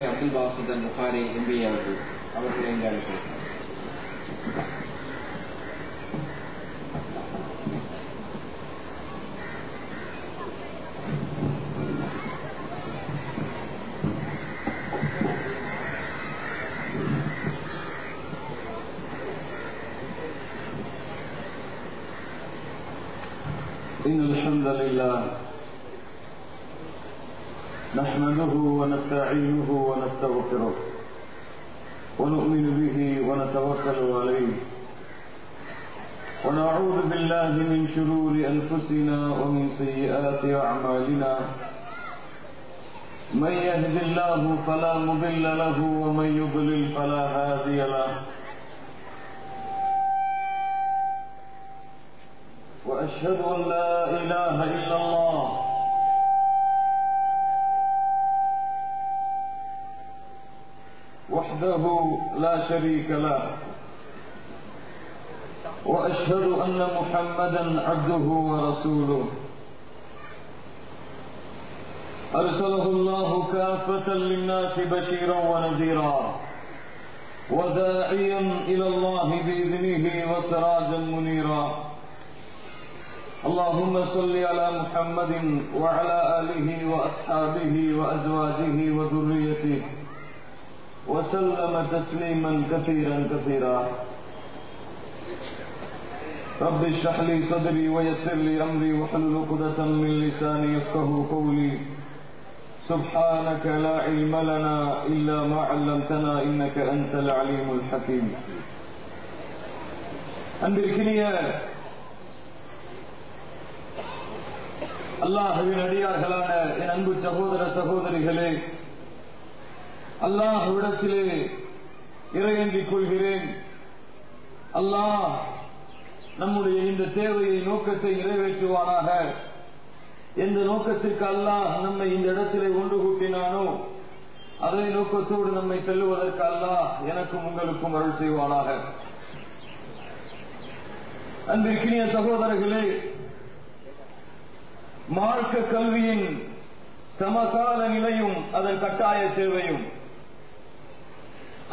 Abdul Basith Bukhari MP அவர்கள் இங்கு அழைக்கிறார். إن الحمد لله نحمده ونستعينه ونستغفره ونؤمن به ونتوكل عليه ونعوذ بالله من شرور أنفسنا ومن سيئات أعمالنا من يهد الله فلا مضل له ومن يضلل فلا هادي له وأشهد أن لا إله إلا الله وحده لا شريك له وأشهد أن محمدا عبده ورسوله أرسله الله كافة للناس بشيرا ونذيرا وداعيا إلى الله بإذنه وسراجا منيرا اللهم صل على محمد وعلى آله وأصحابه وأزواجه وذريته وسلم تسليما كثيرا كثيرا رب اشرح لي صدري ويسر لي أمري واحلل عقدة من لساني يفقهوا قولي سبحانك لا علم لنا إلا ما علمتنا إنك أنت العليم الحكيم. அன்பிற்கினிய அல்லாஹ்வின் அடியார்களான என் அன்பு சகோதர சகோதரிகளே, அல்லாஹ்விடத்திலே இறையேந்திக் கொள்கிறேன். அல்லாஹ் நம்முடைய இந்த தேவையை நோக்கத்தை நிறைவேற்றுவானாக. எந்த நோக்கத்திற்கு அல்லாஹ் நம்மை இந்த இடத்திலே ஒன்று கூட்டினானோ அதே நோக்கத்தோடு நம்மை செல்லுவதற்கு அல்லாஹ் எனக்கும் உங்களுக்கும் அருள் செய்வானாக. அன்பிற்கினிய சகோதரர்களே, மார்க்க கல்வியின் சமகால நிலையும் அதன் கட்டாய தேவையும்,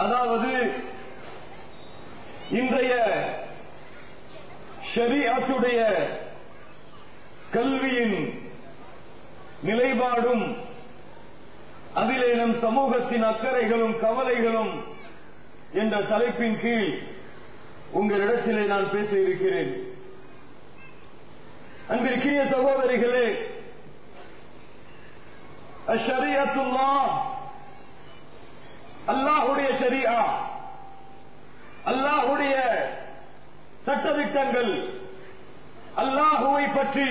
அதாவது இன்றைய ஷரீஅத்துடைய கல்வியின் நிலைப்பாடும் அதிலே நம் சமூகத்தின் அக்கறைகளும் கவலைகளும் என்ற தலைப்பின் கீழ் உங்களிடத்திலே நான் பேச இருக்கிறேன். அன்பிற்கினிய சகோதரிகளே, அஷ்ஷரீஅத்துல்லாஹ், அல்லாஹ்வுடைய ஷரீஆ, அல்லாஹ்வுடைய சட்டதிட்டங்கள், அல்லாஹ்வை பற்றி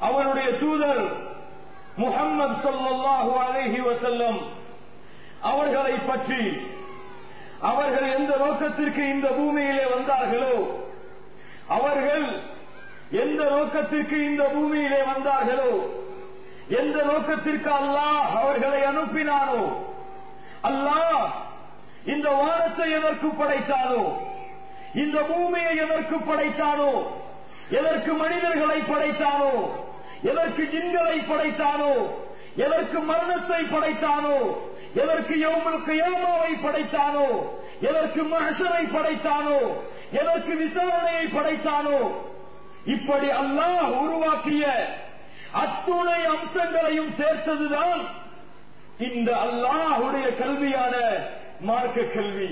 அவருடைய தூதர் முஹம்மது ஸல்லல்லாஹு அலைஹி வஸல்லம் அவர்களை பற்றி, அவர்கள் எந்த நோக்கத்திற்கு இந்த பூமியிலே வந்தார்களோ, அவர்கள் எந்த நோக்கத்திற்கு இந்த பூமியிலே வந்தார்களோ, எந்த நோக்கத்திற்கு அல்லாஹ் அவர்களை அனுப்பினானோ, அல்லாஹ் இந்த வானத்தை எதற்கு படைத்தானோ, இந்த பூமியை எதற்கு படைத்தானோ, எதற்கு மனிதர்களை படைத்தானோ, எதற்கு ஜின்களை படைத்தானோ, எதற்கு மரணத்தை படைத்தானோ, எதற்கு யௌமுல் கியாமாவை படைத்தானோ, எதற்கு மஹ்ஷரை படைத்தானோ, எதற்கு விசாரணையை படைத்தானோ, இப்படி அல்லாஹ் உருவாக்கிய அத்துணை அம்சங்களையும் சேர்த்ததுதான் இந்த அல்லாஹ்வுடைய கல்வியான மார்க்க கல்வி,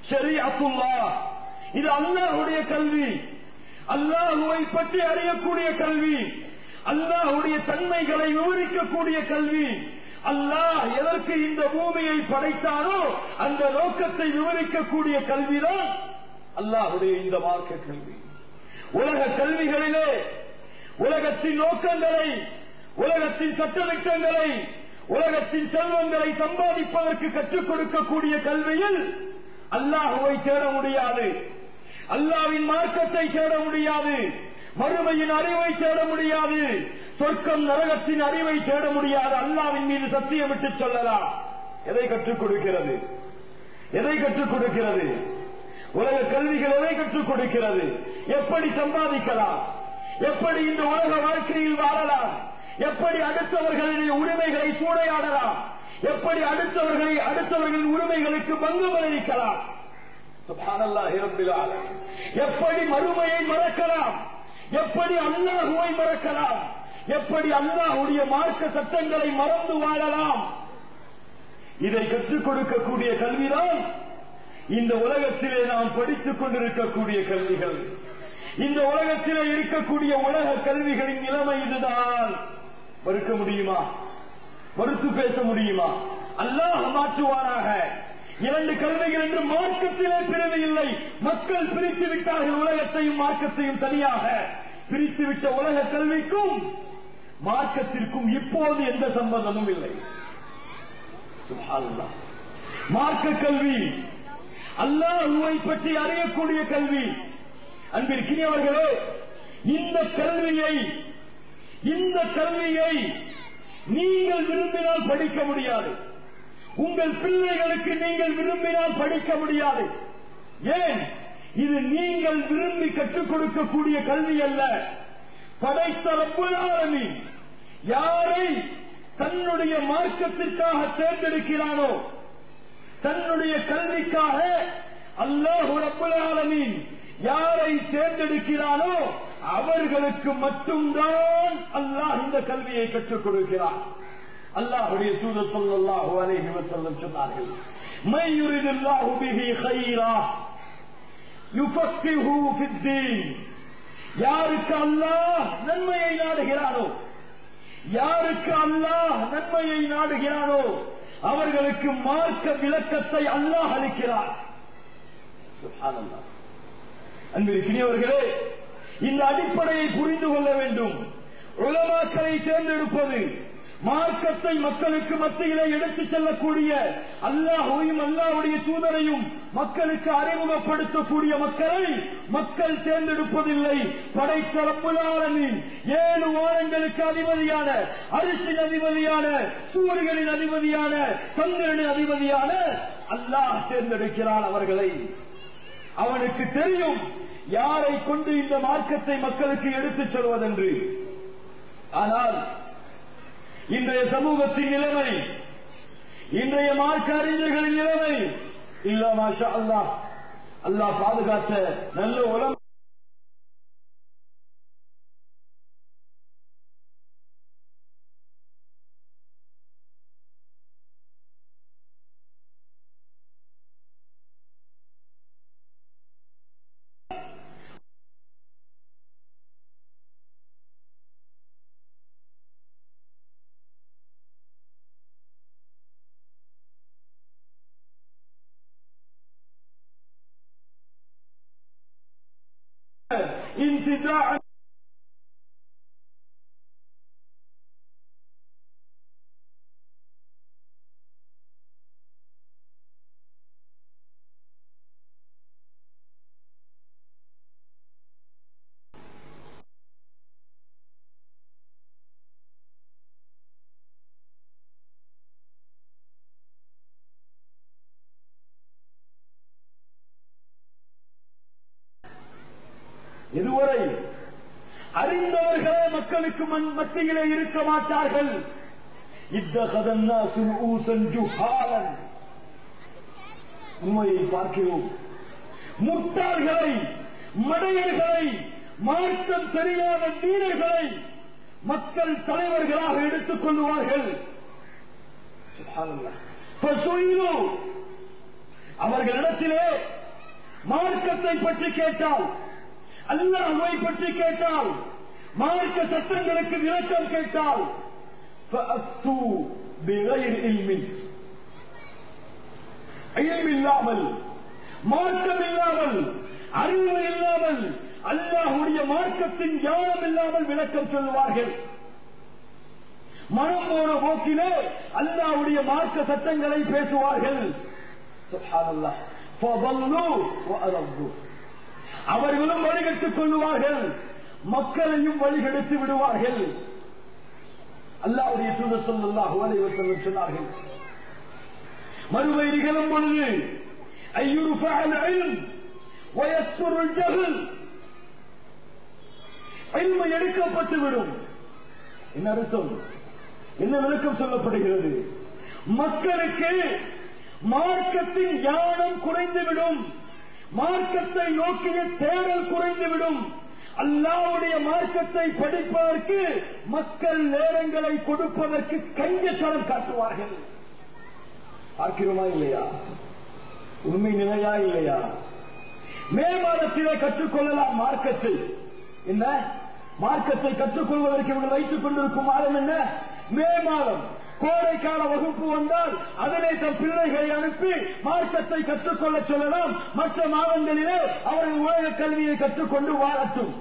ஷரீஅத்துல்லாஹ். இது அல்லாஹ்வுடைய கல்வி, அல்லாஹ்வை பற்றி அறியக்கூடிய கல்வி, அல்லாஹ்வுடைய தன்மைகளை விவரிக்கக்கூடிய கல்வி, அல்லாஹ் எதற்கு இந்த பூமியை படைத்தானோ அந்த நோக்கத்தை விவரிக்கக்கூடிய கல்விதான் அல்லாஹ்வுடைய இந்த மார்க்க கல்வி. உலக கல்விகளிலே உலகத்தின் நோக்கங்களை, உலகத்தின் சட்டதிட்டங்களை, உலகத்தின் செல்வங்களை சம்பாதிப்பதற்கு கற்றுக் கொடுக்கக்கூடிய கல்வியில் அல்லாஹ்வை தேட முடியாது, அல்லாஹ்வின் மார்க்கத்தை தேட முடியாது, மறுமையின் அறிவை தேட முடியாது, சொர்க்கம் நரகத்தின் அறிவை தேட முடியாது. அல்லாஹ்வின் மீது சத்தியமிட்டு சொல்லலாம். எதை கற்றுக் கொடுக்கிறது? எதை கற்றுக் கொடுக்கிறது? உலக கல்விகள் எதை கற்றுக் கொடுக்கிறது? எப்படி சம்பாதிக்கலாம், எப்படி இந்த உலக வாழ்க்கையில் வாழலாம், எப்படி அடுத்தவர்களுடைய உரிமைகளை சூறையாடலாம், எப்படி அடுத்தவர்களின் உரிமைகளுக்கு பங்கம் விளைவிக்கலாம், சுப்ஹானல்லாஹி ரப்பில் ஆலமீன், எப்படி மறுமையை மறக்கலாம், எப்படி அல்லாஹ்வை மறக்கலாம், எப்படி அல்லாஹ்வுடைய மார்க்க சட்டங்களை மறந்து வாழலாம். இதை கற்றுக் கொடுக்கக்கூடிய கல்விதான் இந்த உலகத்திலே நாம் படித்துக் கொண்டிருக்கக்கூடிய கல்விகள். இந்த உலகத்திலே இருக்கக்கூடிய உலக கல்விகளின் நிலைமை இதுதான். மறுக்க முடியுமா? மறுத்து பேச முடியுமா? அல்லாஹ் மாற்றுவாராக. இரண்டு கல்விகள் என்று மார்க்கத்திலே பிரிவு இல்லை. மக்கள் பிரித்து விட்டார்கள். உலகத்தையும் மார்க்கத்தையும் தனியாக பிரித்துவிட்ட உலக கல்விக்கும் மார்க்கத்திற்கும் இப்போது எந்த சம்பந்தமும் இல்லை. சுப்ஹானல்லாஹ். மார்க்க கல்வி, அல்லாஹ்வை பற்றி அறியக்கூடிய கல்வி. அன்பிற்கினியவர்களே, இந்த கல்வியை நீங்கள் விரும்பினால் படிக்க முடியாது. உங்கள் பிள்ளைகளுக்கு நீங்கள் விரும்பினால் படிக்க முடியாது. ஏன்? இது நீங்கள் விரும்பி கற்றுக் கொடுக்கக்கூடிய கல்வி அல்ல. படைத்த ரப்புல் ஆலமீன் யாரை தன்னுடைய மார்க்கத்திற்காக தேர்ந்தெடுக்கிறானோ, தன்னுடைய கல்விக்காக அல்லாஹ் ரப்புல் ஆலமீன் யாரை தேர்ந்தெடுக்கிறானோ அவர்களுக்கு மட்டும்தான் அல்லாஹ் இந்த கல்வியை கற்றுக் கொடுக்கிறார். அல்லாஹ்வுடைய தூதர் ஸல்லல்லாஹு அலைஹி வஸல்லம் சொன்னார்கள், மை யுரிதுல்லாஹு பிஹி கைரா யுஃபக்கிஹு ஃபித்தீன். யாருக்கு அல்லாஹ் நன்மையை நாடுகிறானோ, யாருக்கு அல்லாஹ் நன்மையை நாடுகிறானோ அவர்களுக்கு மார்க்க விளக்கத்தை அல்லாஹ் அளிக்கிறார். சுப்ஹானல்லாஹ். அன்பிற்கினியவர்களே, இந்த அடிப்படையை புரிந்து கொள்ள வேண்டும். உலமாக்களை தேர்ந்தெடுப்பது, மார்க்கத்தை மக்களுக்கு மத்தியிலே எடுத்துச் செல்லக்கூடிய, அல்லாஹ்வையும் அல்லாஹ்வுடைய தூதரையும் மக்களுக்கு அறிமுகப்படுத்தக்கூடிய மக்களை மக்கள் தேர்ந்தெடுப்பதில்லை. படைத்த ரப்புல் ஆலமீன் 7 வானங்களுக்கு அதிபதியான, அரிசின் அதிபதியான, சூரியனின் அதிபதியான, சந்திரனின் அதிபதியான அல்லாஹ் தேர்ந்தெடுக்கிறான் அவர்களை. அவனுக்கு தெரியும் யாரை கொண்டு இந்த மார்க்கத்தை மக்களுக்கு எடுத்துச் செல்வதென்று. ஆனால் இன்றைய சமூகத்தின் நிலைமை, இன்றைய மார்க்க அறிஞர்களின் நிலைமை இல்ல மாஷா அல்லாஹ், அல்லாஹ் பாதுகாத்த நல்ல உலகம். انتزاع இதுவரை அறிந்தவர்களே மக்களுக்கு மத்தியிலே இருக்க மாட்டார்கள். உண்மையை பார்க்கிறோம். முட்டாள்களை, மடையர்களை, மார்க்கம் தெரியாத வீரர்களை மக்கள் தலைவர்களாக எடுத்துக் கொள்வார்கள். அவர்களிடத்திலே மார்க்கத்தை பற்றி கேட்டால், அல்லாஹ்வை பற்றி கேட்டால், மார்க்க சட்டங்களுக்கு விளக்கம் கேட்டால், இல்லாமல், மார்க்கம் இல்லாமல், அறிவு இல்லாமல், அல்லாஹ்வுடைய மார்க்கத்தின் ஞானம் இல்லாமல் விளக்கம் சொல்வார்கள். மனம் போன போக்கிலே அல்லாஹ்வுடைய மார்க்க சட்டங்களை பேசுவார்கள். சுப்ஹானல்லாஹ். அவர்களும் வழிகெடுத்துக் கொள்வார்கள், மக்களையும் வழிகெடுத்து விடுவார்கள். அல்லாஹ்வுடைய தூதர் ஸல்லல்லாஹு அலைஹி வஸல்லம் சொன்னார்கள், மறுமை நிகழும் பொழுது ஐயுர்ஃபஅல் இல்ம் வயஸ்ருல் ஜஹல், இல்மு எடுக்கப்பட்டுவிடும். என்ன அர்த்தம்? என்ன விளக்கம் சொல்லப்படுகிறது? மக்களுக்கு மார்க்கத்தின் ஞானம் குறைந்துவிடும், மார்க்கத்தை நோக்கிய தேடல் குறைந்துவிடும். அல்லாஹ்வுடைய மார்க்கத்தை படிப்பதற்கு மக்கள் நேரங்களை கொடுப்பதற்கு கஞ்சத்தனம் காட்டுவார்கள். பார்க்கிறோமா இல்லையா? உண்மை நிலையா இல்லையா? மே மாதத்திலே கற்றுக்கொள்ளலாம் மார்க்கத்தை. என்ன மார்க்கத்தை கற்றுக்கொள்வதற்கு இவர்கள் வைத்துக் கொண்டிருக்கும் மாதம் என்ன? மே மாதம். கோடைக்கால வகுப்பு வந்தால் அதனை தன் பிள்ளைகளை அனுப்பி மார்க்கத்தை கற்றுக்கொள்ள சொல்லலாம். மற்ற மாதங்களிலே அவர்கள் உலக கல்வியை கற்றுக்கொண்டு வாழட்டும்.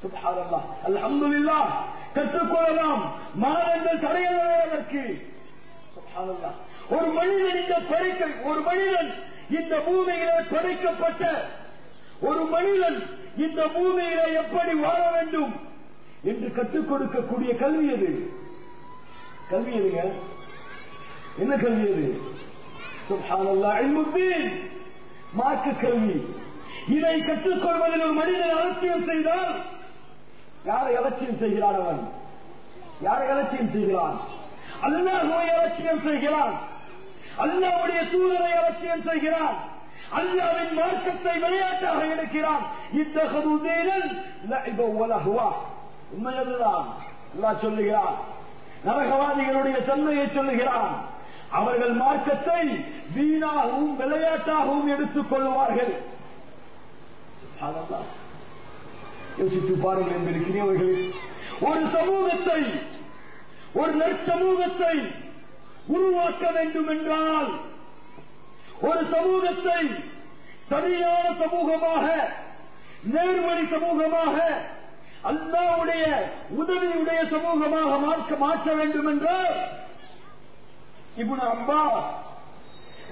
சுப்ஹானல்லாஹ், அல்ஹம்துலில்லாஹ், கற்றுக்கொள்ளலாம். மாதங்கள் தடையதற்கு. சுப்ஹானல்லாஹ், ஒரு மனிதன் இந்த பூமியிலே படைக்கப்பட்ட ஒரு மனிதன் இந்த பூமியிலே எப்படி வாழ வேண்டும் என்று கற்றுக் கொடுக்கக்கூடிய கல்வி எது? கல்வி எதுங்க? என்ன கல்வி எது? சுப்ஹானல்லாஹ், இல்முத்தீன், மார்க்க கல்வி. இதை கற்றுக்கொள்வதில் ஒரு மனிதன் அலட்சியம் செய்தால் யாரை அலட்சியம் செய்கிறான்? அவன் யாரை அலட்சியம் செய்கிறான்? அல்லாஹ்வை அலட்சியம் செய்கிறான், அல்லாஹ்வுடைய தூதரை அலட்சியம் செய்கிறான், அல்லாஹ்வின் மார்க்கத்தை விளையாட்டாக எடுக்கிறான். இத்தஹது தீனன் லஇப வ லஹ்வா. உண்மையதுதான். அல்லாஹ் சொல்லுகிறான், நரகவாதிகளுடைய தன்மையை சொல்லுகிறான். அவர்கள் மார்க்கத்தை வீணாகவும் விளையாட்டாகவும் எடுத்துக் கொள்வார்கள். யோசித்து பாருங்கள் என்பிருக்கிறவர்கள். ஒரு சமூகத்தை, ஒரு நற்சமூகத்தை உருவாக்க வேண்டும் என்றால், ஒரு சமூகத்தை சரியான சமூகமாக, நேர்வழி சமூகமாக, அல்லாஹ்வுடைய உதவியுடைய சமூகமாக மாற்ற வேண்டும் என்றால், இப்னு அப்பாஸ்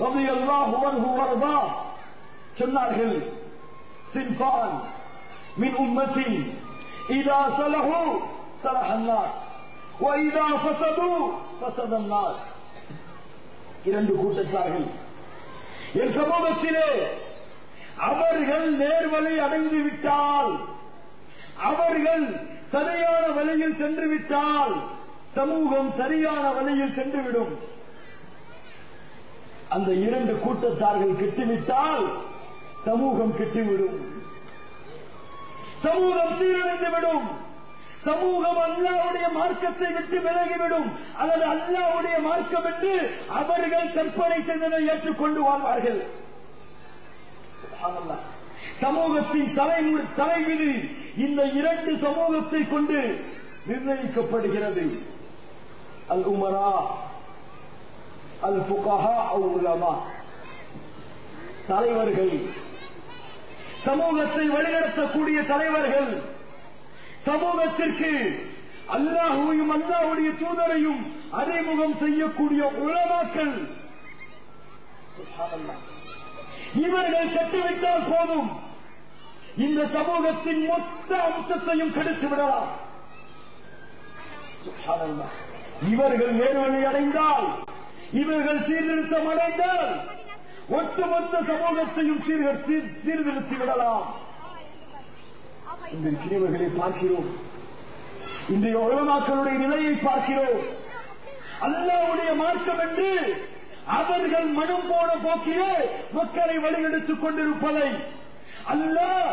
ரலியல்லாஹு அன்ஹு வர்தா சொன்னார்கள், சின்ஃபான் மின் உம்மத்தி இதா ஸலஹு ஸலஹ அன்னாஸ் வ இதா ஃபஸது ஃபஸத அன்னாஸ். இரண்டு கூட்டத்தார்கள் என் சமூகத்திலே அவர்கள் நேர்வழி அடைந்து விட்டால், அவர்கள் சரியான வழியில் சென்று விட்டால் சமூகம் சரியான வழியில் சென்றுவிடும். அந்த இரண்டு கூட்டத்தார்கள் கெட்டுவிட்டால் சமூகம் கெட்டுவிடும், சமூகம் சீரழிந்துவிடும், சமூகம் அல்லாஹ்வுடைய மார்க்கத்தை விட்டு விலகிவிடும். அல்லது அல்லாஹ்வுடைய மார்க்கம் என்று அவர்கள் கற்பனை செய்ததை ஏற்றுக்கொண்டு வாழ்வார்கள். சமூகத்தின் தலைவிதி இந்த இரண்டு சமூகத்தை கொண்டு நிர்ணயிக்கப்படுகிறது. அல் உமரா அல் ஃபுகஹா அல் உலமா. தலைவர்கள், சமூகத்தை வழிநடத்தக்கூடிய தலைவர்கள், சமூகத்திற்கு அல்லாஹ்வையும் அல்லாஹ்வுடைய தூதரையும் அறிமுகம் செய்யக்கூடிய உலமாக்கள், இவர்கள் கட்டுவிட்டால் போதும், இந்த சமூகத்தின் மொத்த அம்சத்தையும் கெடுத்து விடலாம். இவர்கள் நேர்வழி அடைந்தால், இவர்கள் சீர்திருத்தம் அடைந்தால் ஒட்டுமொத்த சமூகத்தையும் சீர்திருத்தி விடலாம். இந்த கிரிவர்களை பார்க்கிறோம், இன்றைய உலமாக்களுடைய நிலையை பார்க்கிறோம். அல்லாஹ்வுடைய மார்க்கம் என்று அவர்கள் மனம் போன போக்கிலே மக்களை வழிநடத்திக் கொண்டிருப்பதை, அல்லாஹ்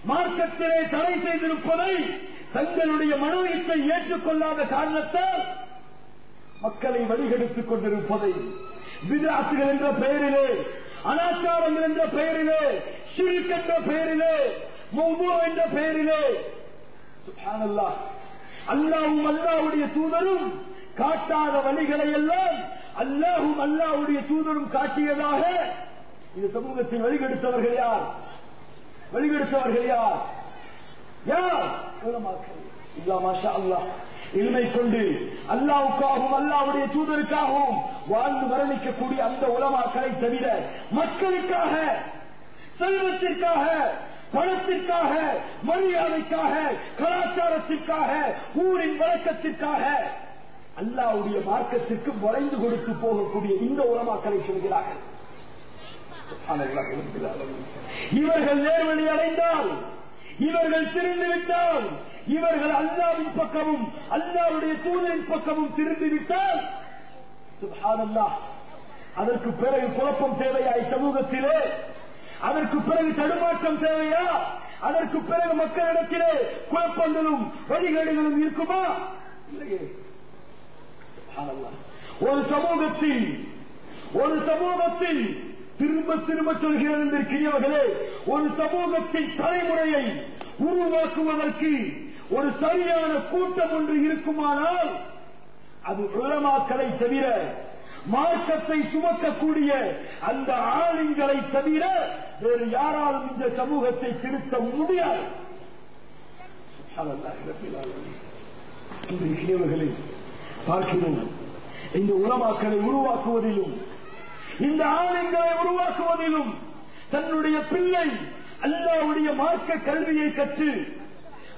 மார்க்கத்திலே தடை செய்திருப்பதை தங்களுடைய மனோயத்தை ஏற்றுக்கொள்ளாத காரணத்தால் மக்களை வழிகெடுத்துக் கொண்டிருப்பதை, பித்அத்துகள் என்ற பெயரிலே, அனாச்சாரங்கள் என்ற பெயரிலே, ஷிர்க் என்ற பெயரிலே, மௌது என்ற பெயரிலே, சுப்ஹானல்லாஹ், அல்லாஹ்வும் அல்லாஹ்வுடைய தூதரும் காட்டாத வழிகளை எல்லாம் அல்லாஹ்வும் அல்லாஹ்வுடைய தூதரும் காட்டியதாக இந்த சமூகத்தை வழிகெடுத்தவர்கள் யார்? வழிகெடுத்தவர்கள் யார்? யார்? உலமாக்கள். இல்லா மாஷா அல்லாஹ், இல்மை கொண்டு அல்லாஹ்வுக்காகவும் அல்லாஹ்வுடைய தூதருக்காகவும் வாழ்ந்து மரணிக்கக்கூடிய அந்த உலமாக்களை தவிர மக்களுக்காக, செல்வத்திற்காக, பணத்திற்காக, மரியாதைக்காக, கலாச்சாரத்திற்காக, ஊரின் வழக்கத்திற்காக அல்லாஹ்வுடைய மார்க்கத்திற்கு வளைந்து கொடுத்து போகக்கூடிய இந்த உலமாக்களை சொல்கிறார்கள். இவர்கள் நேர்வழி அடைந்தால், இவர்கள் திரும்பிவிட்டால், இவர்கள் அல்லாஹ்வின் பக்கமும் அல்லாஹ்வுடைய தூதரின் பக்கமும் திரும்பிவிட்டால் சுப்ஹானல்லாஹ். அதற்கு பிறகு குழப்பம் தேவையா சமூகத்திலே? அதற்கு பிறகு தடுமாற்றம் தேவையா? அதற்கு பிறகு மக்களிடத்திலே குழப்பங்களும் வழிகேடுகளும் இருக்குமா? இல்லையே. சுப்ஹானல்லாஹ். ஒரு சமூகத்தில் திரும்ப திரும்ப சொல்கிறது கிரியவர்களே, ஒரு சமூகத்தின் தலைமுறையை உருவாக்குவதற்கு ஒரு சரியான கூட்டம் ஒன்று இருக்குமானால் அது உலமாக்களை தவிர, மார்க்கத்தை சுமக்கக்கூடிய அந்த ஆளுங்களை தவிர வேறு யாராலும் இந்த சமூகத்தை திருத்த முடியாது. பார்க்கிறோம், இந்த உலமாக்களை உருவாக்குவதிலும் இந்த ஆளுங்களை உருவாக்குவதிலும் தன்னுடைய பிள்ளை அல்லாஹ்வுடைய மார்க்க கல்வியை கற்று,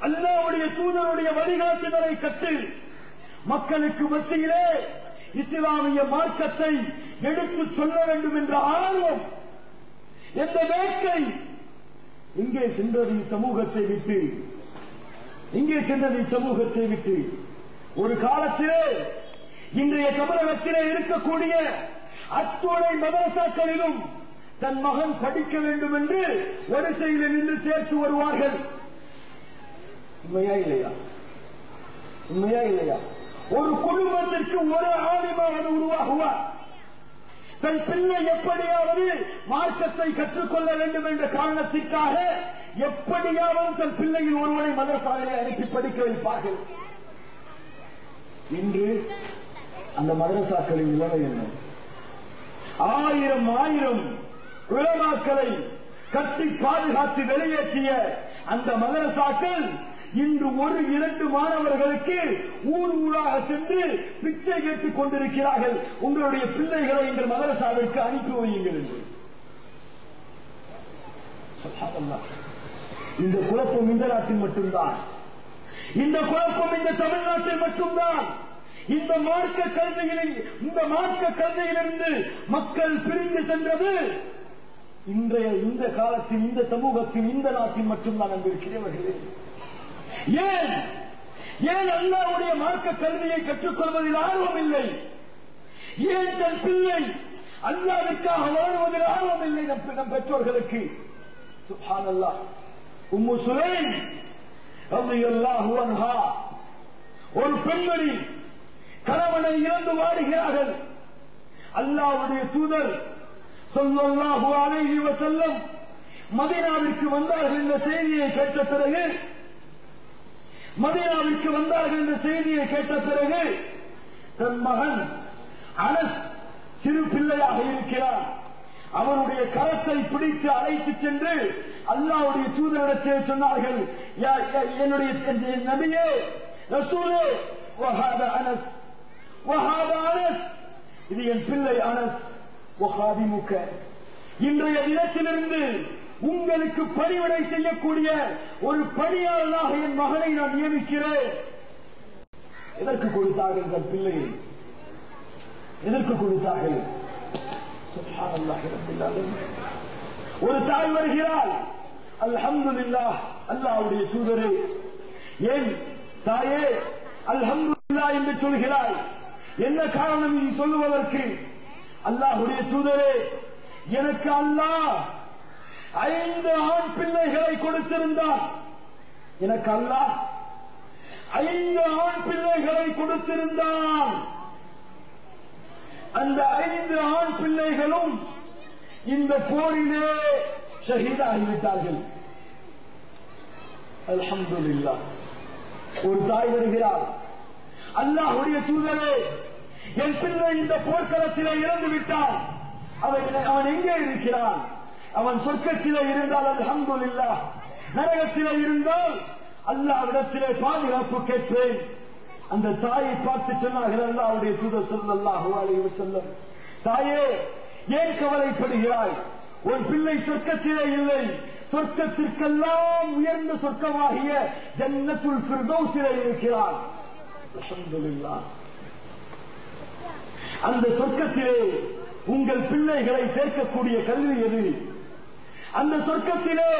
அல்லாஹ்வுடைய தூதருடைய வழிகாட்டுதலை கற்று, மக்களுக்கு மத்தியிலே இஸ்லாமிய மார்க்கத்தை எடுத்து சொல்ல வேண்டும் என்ற ஆர்வம், என்ற வேட்கை இங்கே சென்றது சமூகத்தை விட்டு. ஒரு காலத்திலே இன்றைய தமிழகத்திலே இருக்கக்கூடிய அத்துணை மதரசாக்களிலும் தன் மகன் படிக்க வேண்டும் என்று வரிசையில் நின்று சேர்த்து வருவார்கள். உண்மையா இல்லையா? ஒரு குடும்பத்திற்கு ஒரு ஆலிமாவது உருவாகுவார். தன் பிள்ளை எப்படியாவது மார்க்கத்தை கற்றுக்கொள்ள வேண்டும் என்ற காரணத்திற்காக எப்படியாவது தன் பிள்ளையில் ஒருவரை மதரசாலையை அனுப்பி படிக்க வைப்பார்கள். இன்று அந்த மதரசாக்களின் நிலைமை என்ன? ஆயிரம் உலமாக்களை கட்டி பாதுகாத்து வெளியேற்றிய அந்த மதரசாக்கள் இன்று 1-2 மாணவர்களுக்கு ஊராக சென்று பிச்சை கேட்டுக் கொண்டிருக்கிறார்கள். உங்களுடைய பிள்ளைகளை இந்த மதரசாவிற்கு அனுப்பி வையுங்கள் என்று. இந்த குழப்பம் இந்த நாட்டில் மட்டும்தான். இந்த குழப்பம் இந்த தமிழ்நாட்டில் மட்டும்தான். இந்த மார்க்க கல்வியிலிருந்து மக்கள் பிரிந்து சென்றது இன்றைய இந்த காலத்தில், இந்த சமூகத்தில், இந்த நாட்டில் மட்டும்தான் அங்கிருக்கிறவர்களே. ஏன் அல்லாஹ்வுடைய மார்க்க கல்வியை கற்றுக்கொள்வதில் ஆர்வம் இல்லை? ஏன் தன் பிள்ளை அல்லாஹ்வுக்காக வாழ்வதில் ஆர்வம் இல்லை நம் பெற்றோர்களுக்கு? சுப்ஹானல்லாஹ். உம்மு சுலைம் ரலியல்லாஹு அன்ஹா ஒரு பெண்மணி கணவனை இழந்து வாடுகிறார்கள். அல்லாஹ்வுடைய தூதர் ஸல்லல்லாஹு அலைஹி வஸல்லம் மதீனாவிற்கு வந்தார்கள் என்ற செய்தியை கேட்ட பிறகு தன் மகன் அனஸ் சிறு பிள்ளையாக இருக்கிறார். அவருடைய கரத்தை பிடித்து அழைத்து சென்று அல்லாஹ்வுடைய தூதரிடத்தில் சொன்னார்கள், என்னுடைய நபியே, ரசூலே, வஹாதா அனஸ், இது என் பிள்ளை அனஸ், வஹாதிமுக, இன்றைய தினத்திலிருந்து உங்களுக்கு பணிவிடை செய்யக்கூடிய ஒரு பணியாளராக என் மகனை நான் நியமிக்கிறேன். எதற்கு கொடுத்தார்கள் தன் பிள்ளையை? எதற்கு கொடுத்தார்கள்? ஒரு தாய் வருகிறாள், அல்ஹம்துலில்லாஹ், அல்லாஹ்வுடைய தூதரே, ஏன் தாயே அல்ஹம்துலில்லாஹ் என்று சொல்கிறாய்? என்ன காரணம் நீ சொல்லுவதற்கு? அல்லாஹ்வுடைய தூதரே, எனக்கு அல்லாஹ் 5 ஆண் பிள்ளைகளை கொடுத்திருந்தார். எனக்கு அல்லாஹ் 5 ஆண் பிள்ளைகளை கொடுத்திருந்தான். அந்த 5 ஆண் பிள்ளைகளும் இந்த போரிலே ஷஹீதாகிவிட்டார்கள். அல்ஹம்துலில்லாஹ். ஒரு தாய் வருகிறார், அல்லாஹ்வுடைய தூதரே, என் பிள்ளை இந்த போர்க்களத்திலே இறந்து விட்டான். அவன் எங்கே இருக்கிறான்? அவன் சொர்க்கத்திலே இருந்தால் அல்ஹம்துலில்லாஹ், நரகத்திலே இருந்தால் அல்லாஹ்விடத்திலே பாதுகாப்பு கேட்பேன். அந்த தாயை பார்த்து சொன்னார்கள் அல்லாஹ்வுடைய தூதர் ஸல்லல்லாஹு அலைஹி வஸல்லம், தாயே, ஏன் கவலைப்படுகிறாய்? உன் பிள்ளை சொர்க்கத்திலே இல்லை, சொர்க்கத்திற்கெல்லாம் உயர்ந்த சொர்க்கமாகிய ஜன்னத்துல் ஃபிர்தௌஸிலே இருக்கிறார். அல்ஹம்துலில்லாஹ். அந்த சொர்க்கத்திலே உங்கள் பிள்ளைகளை சேர்க்கக்கூடிய கல்வி எது? அந்த சொர்க்கத்திலே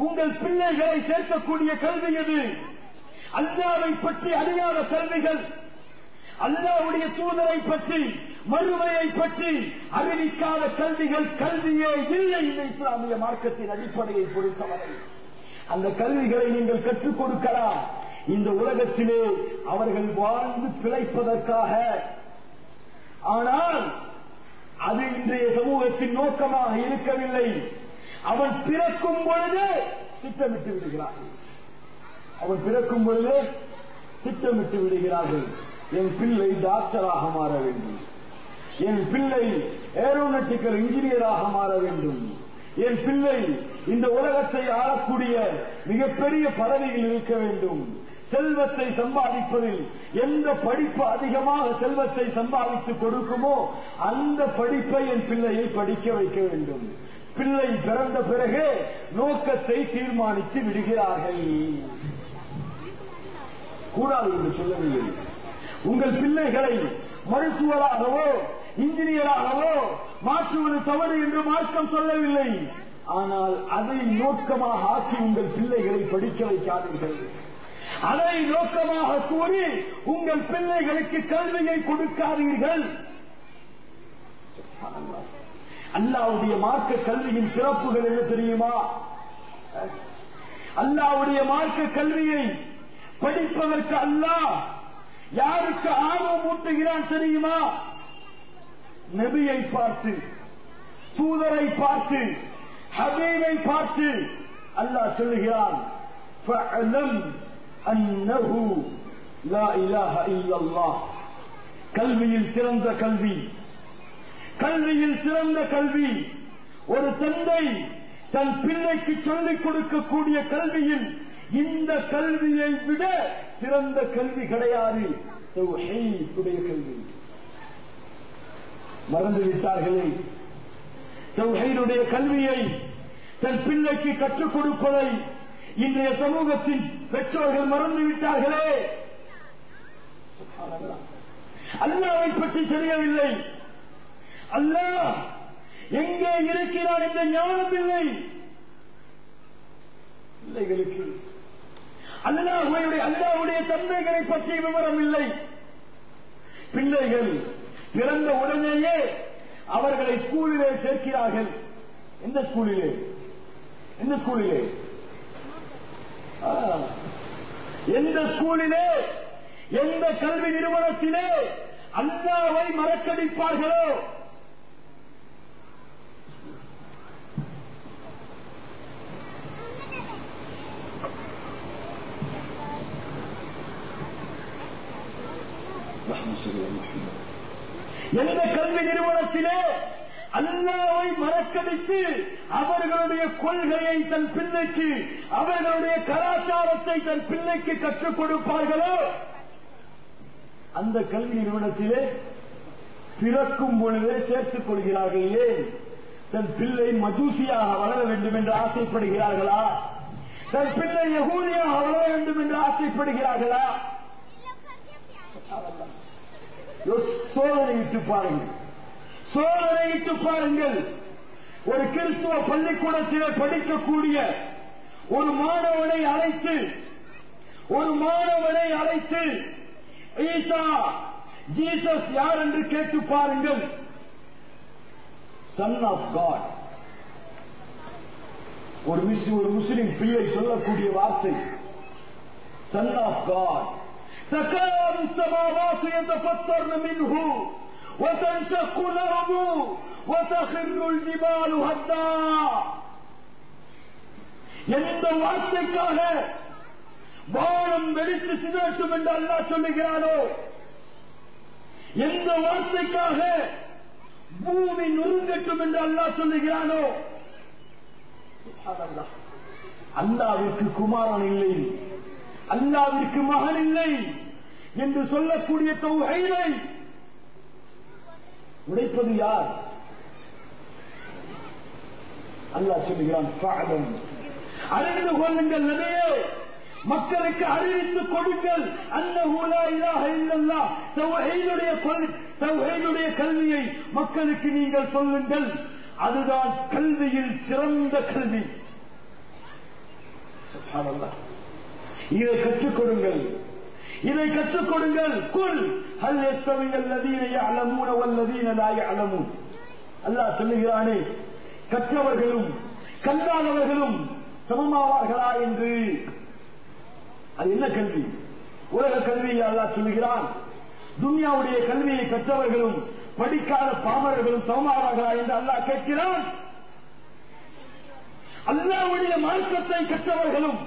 உங்கள் பிள்ளைகளை சேர்க்கக்கூடிய கல்வி எது? அல்லாஹ்வை பற்றி அறியாத கல்விகள், அல்லாஹ்வுடைய தூதரை பற்றி மறுமையை பற்றி அறிவிக்காத கல்வியே இல்லை இந்த இஸ்லாமிய மார்க்கத்தின் அடிப்படையை பொறுத்தவரை. அந்த கல்விகளை நீங்கள் கற்றுக் கொடுக்கலாம் இந்த உலகத்திலே அவர்கள் வாழ்ந்து பிழைப்பதற்காக. ஆனால் அது இன்றைய சமூகத்தின் நோக்கமாக இருக்கவில்லை. அவன் பிறக்கும் பொழுது திட்டமிட்டு விடுகிறார்கள். அவன் பிறக்கும் பொழுது திட்டமிட்டு விடுகிறார்கள். என் பிள்ளை டாக்டராக மாற வேண்டும், என் பிள்ளை ஏரோநாட்டிக்கல் இன்ஜினியராக மாற வேண்டும், என் பிள்ளை இந்த உலகத்தை ஆளக்கூடிய மிகப்பெரிய பதவியில் இருக்க வேண்டும், செல்வத்தை சம்பாதிப்பதில் எந்த படிப்பு அதிகமாக செல்வத்தை சம்பாதித்து கொடுக்குமோ அந்த படிப்பை என் பிள்ளையை படிக்க வைக்க வேண்டும். பிள்ளை பிறந்த பிறகு நோக்கத்தை தீர்மானித்து விடுகிறார்கள். கூடாது என்று சொல்லவில்லை. உங்கள் பிள்ளைகளை மருத்துவராகவோ இன்ஜினியராகவோ மாற்றுவது தவறு என்று மார்க்கம் சொல்லவில்லை. ஆனால் அதை நோக்கமாக ஆக்கி உங்கள் பிள்ளைகளை படிக்க வைக்காதீர்கள். அதை நோக்கமாக கூறி உங்கள் பிள்ளைகளுக்கு கல்வியை கொடுக்காதீர்கள். அல்லாஹ்வுடைய மார்க்க கல்வியின் சிறப்புகள் என்ன தெரியுமா? அல்லாஹ்வுடைய மார்க்க கல்வியை படிப்பதற்கு அல்லாஹ் யாருக்கு ஆர்வம் ஊட்டுகிறான் தெரியுமா? நபியை பார்த்து, தூதரை பார்த்து, ஹபீபை பார்த்து அல்லாஹ் சொல்லுகிறான், ஃபஅலம் அன்னஹு லா இலாஹ இல்லல்லாஹ். கல்வியில் சிறந்த கல்வி, கல்வியில் சிறந்த கல்வி. ஒரு தந்தை தன் பிள்ளைக்கு சொல்லிக் கொடுக்கக்கூடிய கல்வியில் இந்த கல்வியை விட சிறந்த கல்வி கிடையாது. தௌஹீதுடைய கல்வி மறந்துவிட்டார்களே. தௌஹீதுடைய கல்வியை தன் பிள்ளைக்கு கற்றுக் கொடுப்பதை இன்றைய சமூகத்தின் பெற்றோர்கள் மறந்துவிட்டார்களே. அல்லாஹ்வை பற்றி தெரியவில்லை. அல்லாஹ் எங்கே இருக்கிறார் என்ற ஞானம் இல்லை பிள்ளைகளுக்கு. அல்லாஹ்வுடைய தந்தைகளை பற்றி விவரம் இல்லை. பிள்ளைகள் பிறந்த உடனேயே அவர்களை ஸ்கூலிலே சேர்க்கிறார்கள். எந்த ஸ்கூலிலே? எந்த ஸ்கூலிலே? எந்த ஸ்கூலிலே, எந்த கல்வி நிறுவனத்திலே அல்லாஹ்வை மறக்கடிப்பார்களோ எந்த கல்வி நிறுவனத்திலே அல்லாஹ்வை மறக்கடித்து அவர்களுடைய கொள்கையை தன் பிள்ளைக்கு, அவர்களுடைய கலாச்சாரத்தை தன் பிள்ளைக்கு கற்றுக் கொடுப்பார்களோ அந்த கல்வி நிறுவனத்திலே பிறக்கும் பொழுதே சேர்த்துக் கொள்கிறார்கள். ஏன்? தன் பிள்ளை மஜூசியாக வளர வேண்டும் என்று ஆசைப்படுகிறார்களா? தன் பிள்ளை யகூதியாக வளர வேண்டும் என்று ஆசைப்படுகிறார்களா? சோதனையிட்டு பாருங்கள், சோதனையிட்டு பாருங்கள். ஒரு கிறிஸ்துவ பள்ளிக்கூடத்திலே படிக்கக்கூடிய ஒரு மாணவனை அழைத்து ஈசா, ஜீசஸ் யார் என்று கேட்டு பாருங்கள். Son of god. ஒரு முஸ்லிம் பிள்ளை சொல்லக்கூடிய வார்த்தை சன் ஆஃப் காட். تكاد السماوات يتفطرن منه وتنشق الأرض وتخر الجبال هدا. எந்த வார்த்தைக்காக வானம் வெடித்து சிதறட்டும் என்று அல்லாஹ் சொல்லுகிறானோ, எந்த வார்த்தைக்காக பூமி நொறுங்கட்டும் என்று அல்லாஹ் சொல்லுகிறானோ, அல்லாஹ்விற்கு குமாரன் இல்லை, அல்லாஹ்விற்கு மகன் இல்லை என்று சொல்லக்கூடிய தௌஹீதை உடைப்பது யார்? அல்லாஹ் சொல்லுகிறான், ஃபஅலம், அறிந்து கொள்ளுங்கள் நபியே, மக்களுக்கு அறிவித்துக் கொடுங்கள், அன்னஹு லா இலாஹ இல்லல்லாஹ், தௌஹீதுடைய கல்வியை மக்களுக்கு நீங்கள் சொல்லுங்கள். அதுதான் கல்வியில் சிறந்த கல்வி. சுப்ஹானல்லாஹ். இதை கற்றுக் கொடுங்கள். இதை கற்றுக் கொடுங்கள். குல் ஹல் யஸ்தவி அல்லதீன யஅலமூன வல்லதீன லா யஅலமூன். அல்லாஹ் சொல்லுகிறானே, கற்றவர்களும் கல்லாதவர்களும் சமமாவார்களா என்று. அது என்ன கல்வி? உலக கல்வியை அல்லாஹ் சொல்லுகிறான். துன்யாவுடைய கல்வியை கற்றவர்களும் படிக்காத பாமரர்களும் சமமாவார்களா என்று அல்லாஹ் கேட்கிறான். அல்லாஹ்வுடைய மார்க்கத்தை கற்றவர்களும்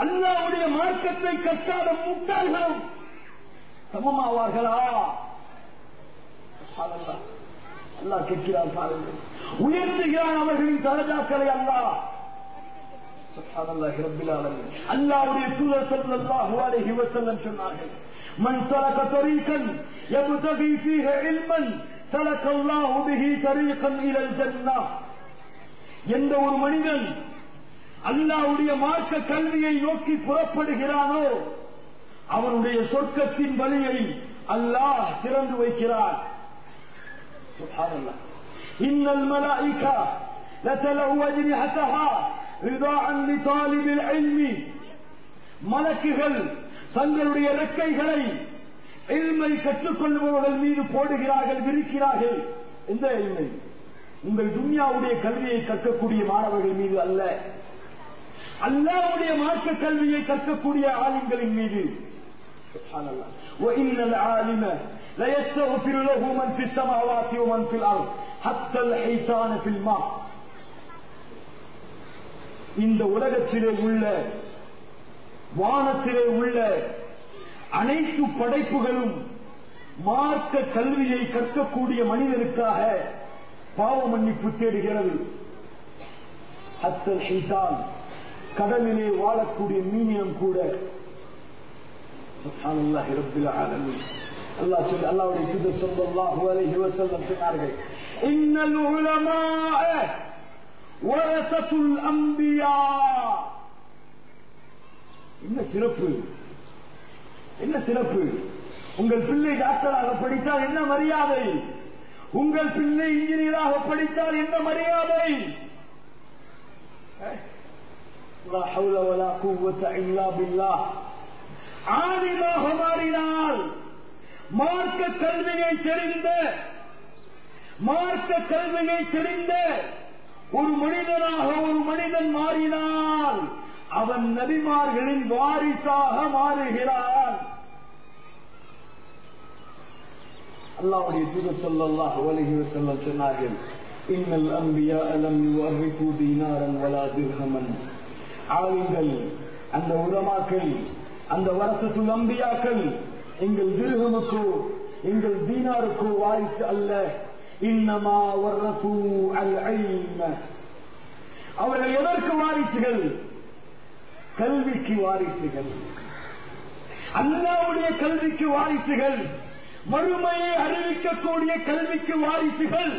அல்லாஹ்வுடைய மார்க்கத்தை கற்காத முட்டாள்களும் சமமாவார்களா? அல்லாஹ் கேட்கிறான். பாருங்கள், உயர்த்துகிறான் அவர்களின் தரஜாக்களை அல்லாஹ். சுப்ஹானல்லாஹி ரப்பில் ஆலமீன். அல்லாஹ்வுடைய தூதர் ஸல்லல்லாஹு அலைஹி வஸல்லம் சொன்னார்கள், மன் ஸலக தரீகன் யப்தகி ஃபீஹி இல்மன் ஸலகல்லாஹு பிஹி தரீகன் இலல் ஜன்னah. எந்த ஒரு மனிதன் அல்லாஹ்வுடைய மார்க்க கல்வியை நோக்கி புறப்படுகிறானோ அவனுடைய சொர்க்கத்தின் வழியை அல்லாஹ் திறந்து வைக்கிறான். சுப்ஹானல்லாஹ். இன்னல் மலாயிகா லதலஉ அஜ்னிஹதஹா ரிதாஅன் லிதாலிபில் இல்மி. மலக்குகள் தங்களுடைய இறக்கைகளை இல்மை கற்றுக்கொள்பவர்கள் மீது போடுகிறார்கள், விரிக்கிறார்கள். எந்த இல்மை? உங்கள் துன்யாவுடைய கல்வியை கற்கக்கூடிய மாணவர்கள் மீது அல்ல, அல்லாஹ்வுடைய மார்க்க கல்வியை கற்கக்கூடிய ஆலிம்களின் மீது. சுப்ஹானல்லாஹ். وَإِنَّ الْعَالِمَ لَيَسْتَغْفِرُ لَهُ مَنْ فِي السَّمَاوَاتِ وَمَنْ فِي الْأَرْضِ حَتَّى الْحِيتَانَ فِي الْمَاءِ. இந்த உலகத்திலே உள்ள வானத்திலே உள்ள அனைத்து படைப்புகளும் மார்க்க கல்வியை கற்கக்கூடிய மனிதனுக்காக பாவ மன்னிப்பு தேடுகிறது. ஹத்தல் ஹீதான், கடலிலே வாழக்கூடிய மீனியம் கூட. சுப்ஹானல்லாஹி ரப்பில் ஆலமீன். அல்லாஹ்வுடைய தூதர் ஸல்லல்லாஹு அலைஹி வஸல்லம் சொன்னார்கள், இன்னல் உலமாஅ வரஸத்துல் அன்பியா. என்ன சிறப்பு, என்ன சிறப்பு! உங்கள் பிள்ளை டாக்டராக படித்தால் என்ன மரியாதை, உங்கள் பிள்ளை இன்ஜினியராக படித்தால் என்ன மரியாதை. லா ஹவுல வலா குவத்த இல்லா பில்லாஹ். ஆலிமாக மாறினால், மார்க்க கல்வியை தெரிந்த ஒரு மனிதனாக ஒரு மனிதன் மாறினால் அவன் நபிமார்களின் வாரிசாக மாறுகிறான். அல்லாஹ்வுடைய தூதர் ஸல்லல்லாஹு அலைஹி வஸல்லம் சொன்னார்கள், இன்னல் அன்பியா லம் யுவர்ரிது தீனாரன் வலா திர்ஹமன். ஆலிம்கள், அந்த உலமாக்கள், அந்த வரசத்துல் அன்பியாக்கள் எங்கள் திர்ஹமுக்கோ எங்கள் தீனாருக்கோ வாரிசு அல்ல. இன்னமா வர்ரது அல் இல்ம. அவர்கள் எதற்கு வாரிசுகள்? கல்விக்கு வாரிசுகள், அல்லாஹ்வுடைய கல்விக்கு வாரிசுகள், மறுமையை அறிவிக்கக்கூடிய கல்விக்கு வாரிசுகள்.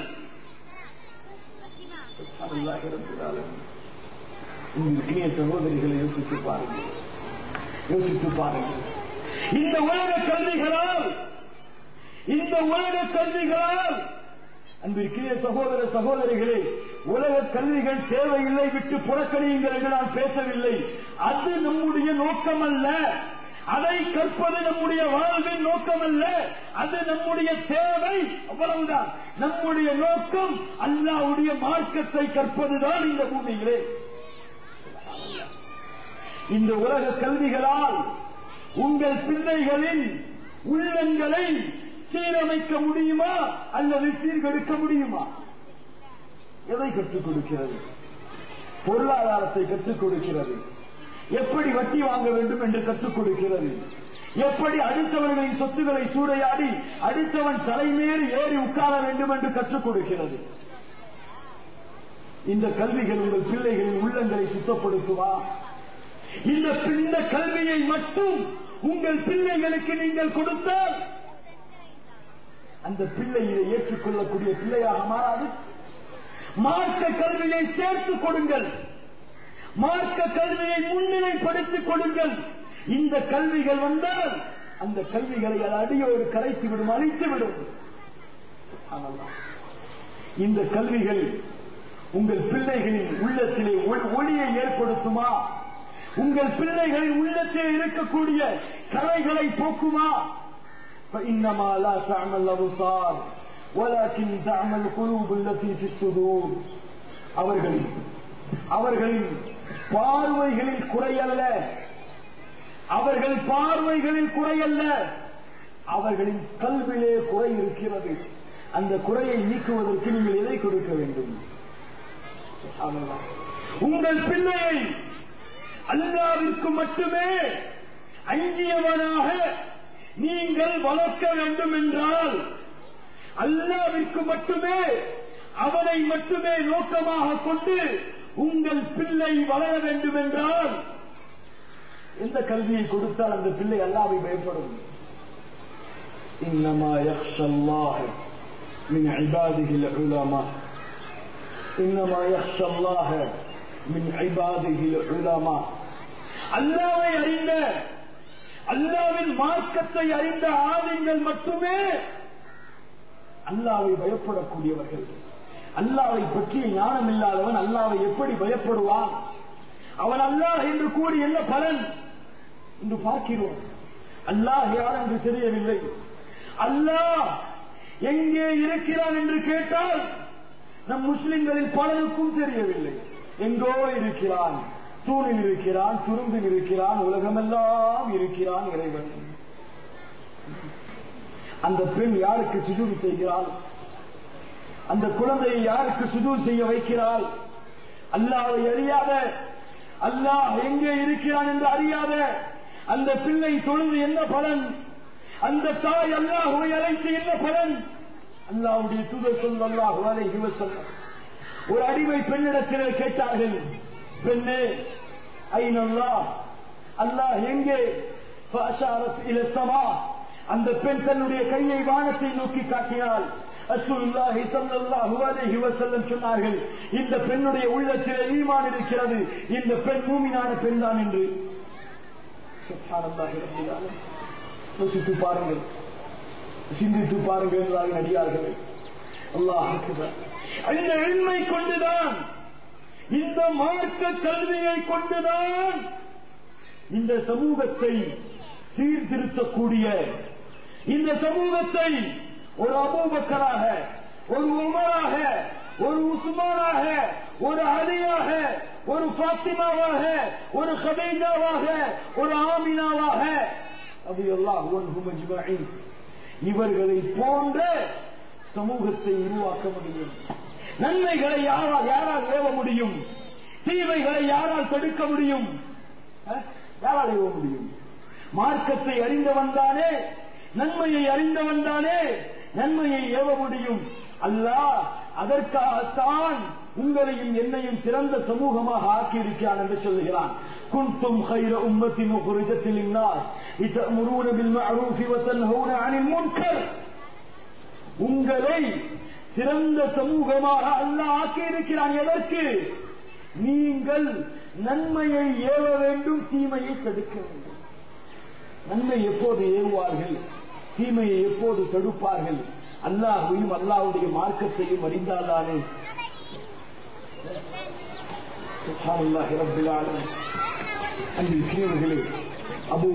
இன்றைய சகோதரிகளை யோசித்து பாருங்கள், யோசித்து பாருங்கள். இந்த உலக கல்விகளால் அன்பிற்கிய சகோதர சகோதரிகளே, உலக கல்விகள் தேவையில்லை, விட்டு புறக்கணியுங்கள் என்று நான் பேசவில்லை. அது நம்முடைய நோக்கம் அல்ல, அதை கற்பது நம்முடைய வாழ்வின் நோக்கம் அல்ல, அது நம்முடைய தேவை, அவ்வளவுதான். நம்முடைய நோக்கம் அல்லாஹ்வுடைய மார்க்கத்தை கற்பதுதான் இந்த பூமியிலே. இந்த உலக கல்விகளால் உங்கள் பிள்ளைகளின் உள்ளங்களை சீரமைக்க முடியுமா அல்லது சீர்கெடுக்க முடியுமா? எதை கற்றுக் கொடுக்கிறது? பொருளாதாரத்தை கற்றுக் கொடுக்கிறது, எப்படி வட்டி வாங்க வேண்டும் என்று கற்றுக் கொடுக்கிறது, எப்படி அடுத்தவர்களின் சொத்துக்களை சூறையாடி அடுத்தவன் தலைமேல் ஏறி உட்கார வேண்டும் என்று கற்றுக் கொடுக்கிறது. இந்த கல்விகள் உங்கள் பிள்ளைகளின் உள்ளங்களை சுத்தப்படுத்துமா? இந்த கல்வியை மட்டும் உங்கள் பிள்ளைகளுக்கு நீங்கள் கொடுத்தால் அந்த பிள்ளை இதை ஏற்றுக்கொள்ளக்கூடிய பிள்ளையாக மாறாது. மார்க்க கல்வியை சேர்த்துக் கொடுங்கள், மார்க்க கல்வியை முன்னிலைப்படுத்திக் கொடுங்கள். இந்த கல்விகள் வந்தால் அந்த கல்விகளை அடியோடு கரைத்துவிடும், அழித்துவிடும். இந்த கல்விகள் உங்கள் பிள்ளைகளின் உள்ளத்திலே ஒளியை ஏற்படுத்துமா? உங்கள் பிள்ளைகளின் உள்ளத்தில் இருக்கக்கூடிய கரைகளை போக்குமா? فإنما لا تعمل الأبصار ولكن تعمل القلوب التي في الصدور. அவர்களின் பார்வைகளில் குறையல்ல, அவர்களின் கல்விலே குறை இருக்கிறது. அந்த குறையை நீக்குவதற்கு நீங்கள் எதை கொடுக்க வேண்டும்? உங்கள் பிள்ளையை அல்லாஹ்விற்கு மட்டுமே அஞ்சியவனாக நீங்கள் வளர்க்க வேண்டும் என்றால், அல்லாஹ்விற்கு மட்டுமே அவனை மட்டுமே நோக்கமாக கொண்டு உங்கள் பிள்ளை வளர வேண்டும் என்றால், எந்த கல்வியை கொடுத்தால் அந்த பிள்ளை அல்லாஹ்வை பயப்படும்? இன்னமா யக்ஷல்லாஹ மின் இபாதிஹில் உலமா, இன்னமா யக்ஷல்லாஹ மின் இபாதிஹில் உலமா. அல்லாஹ்வை அறிந்த, அல்லாஹ்வின் மார்க்கத்தை அறிந்த ஆலிம்கள் மட்டுமே அல்லாஹ்வை பயப்படக்கூடியவர்கள். அல்லாஹ்வை பற்றிய ஞானம் இல்லாதவன் அல்லாஹ்வை எப்படி பயப்படுவான்? அவன் அல்லாஹ் என்று கூறி என்ன பலன் என்று பார்க்கிறோம். அல்லாஹ் யார் என்று தெரியவில்லை. அல்லாஹ் எங்கே இருக்கிறான் என்று கேட்டால் நம் முஸ்லிம்களில் பலருக்கும் தெரியவில்லை. எங்கோ இருக்கிறான், தூணில் இருக்கிறான், துரும்பில் இருக்கிறான், உலகமெல்லாம் இருக்கிறான் இறைவன். அந்த பெண் யாருக்கு சுஜூது செய்கிறாள்? அந்த குழந்தையை யாருக்கு சுஜூது செய்ய வைக்கிறாள்? அல்லாஹ்வை அறியாத, அல்லாஹ் எங்கே இருக்கிறான் என்று அறியாத அந்த பிள்ளை தொழுது என்ன பலன்? அந்த தாய் அல்லாஹ்வை அழைத்து என்ன பலன்? அல்லாஹ்வுடைய தூதர் ஸல்லல்லாஹு அலைஹி வஸல்லம் ஒரு அடிமை பெண்ணிடத்திலே கேட்டார்கள், பெண்ணே ஐன அல்லாஹ், அல்லாஹ் எங்கே? ஃபஅஷாரத் இல ஸமா. அந்த பெண் தன்னுடைய கையை வானத்தை நோக்கி காட்டினாள். ரசூலுல்லாஹி ஸல்லல்லாஹு அலைஹி வஸல்லம் சொன்னார்கள், இந்த பெண்ணுடைய உள்ளத்தில் ஈமான் இருக்கிறது, இந்த பெண் மூமினான பெண் தான் என்று. சுப்ஹானல்லாஹி ரப்பில் ஆலமீன். யோசித்து பாருங்கள், சிந்தித்து பாருங்கள் என்றார்கள் நடிகார்கள். அல்லாஹ் அக்பர். அந்த எண்மை கொண்டுதான், இந்த மார்க்க கல்வியை கொண்டுதான் இந்த சமூகத்தை சீர்திருத்தக்கூடிய, இந்த சமூகத்தை ஒரு அபூபக்கராக, ஒரு உமராக, ஒரு உஸ்மானாக, ஒரு அலியாக, ஒரு ஃபாத்திமாவாக, ஒரு கதீஜாவாக, ஒரு ஆமினாவாக, ரலியல்லாஹு அன்ஹும் அஜ்மஈன், இவர்களை போன்ற சமூகத்தை உருவாக்க முடியும். நன்மைகளை யாரால் ஏவ முடியும்? தீமைகளை யாரால் தடுக்க முடியும்? யாரால் ஏவ முடியும்? மார்க்கத்தை அறிந்தவன் தானே, நன்மையை அறிந்தவன் தானே நன்மையை ஏவ முடியும். அல்லாஹ் அதற்காகத்தான் உங்களையும் என்னையும் சிறந்த சமூகமாக ஆக்கியிருக்கிறான் என்று சொல்லுகிறான். குன்தும் கைர உம்மத்தின் உக்ரிஜத் லின்னாஸ் தஅமுரூன பில் மஅரூஃப் வ தன்ஹூன அனில் முன்கர். உங்களை சிறந்த சமூகமாக அல்லாஹ் ஆக்கியிருக்கிறான். எதற்கு? நீங்கள் நன்மையை ஏவ வேண்டும், தீமையை தடுக்க வேண்டும். நன்மை எப்போது ஏவுவார்கள், தீமையை எப்போது தடுப்பார்கள்? அல்லாஹ்வையும் அல்லாஹ்வுடைய மார்க்கத்தையும் அறிந்தால்தானே. சுப்ஹானல்லாஹி ரப்பில் ஆலமீன். அன்பிற்குரியவர்களே, அபூ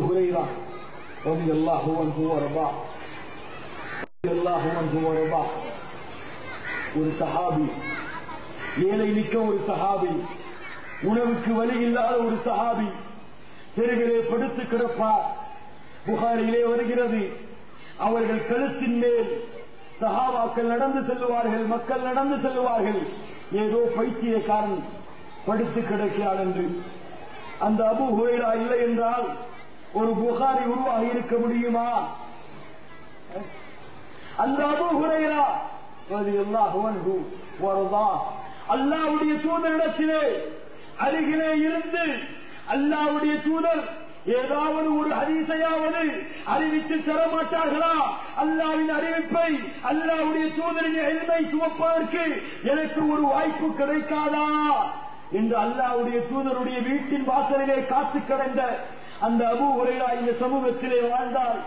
ஹுரைரா ரலியல்லாஹு அன்ஹு வர்தா, ஒரு சஹாபி, ஏழை மிக்க ஒரு சஹாபி, உணவுக்கு வழி இல்லாத ஒரு சஹாபி, தெருவிலே படுத்து கிடப்பார். புகாரிலே வருகிறது, அவர்கள் கழுத்தின் மேல் சஹாபாக்கள் நடந்து செல்லுவார்கள், மக்கள் நடந்து செல்லுவார்கள். ஏதோ பைத்தியக்காரன் படுத்து கிடக்கிறான் என்று. அந்த அபூ ஹுரைரா இல்லை என்றால் ஒரு புகாரி உருவாகி இருக்க முடியுமா? அந்த அபூ ஹுரைரா ரலியல்லாஹு அன்ஹு வர்தா அல்லாஹ்வுடைய தூதரிடத்திலே அருகிலே இருந்து அல்லாஹ்வுடைய தூதர் ஏதாவது ஒரு ஹதீஸையாவது அறிவித்து தரமாட்டார்களா? அல்லாஹ்வின் அறிவிப்பை, அல்லாஹ்வுடைய தூதரின் இல்மை சுமப்பதற்கு எனக்கு ஒரு வாய்ப்பு கிடைக்காதா என்று அல்லாஹ்வுடைய தூதருடைய வீட்டின் வாசலிலே காத்து கிடந்த அந்த அபூ ஹுரைரா இந்த சமூகத்திலே வாழ்ந்தால்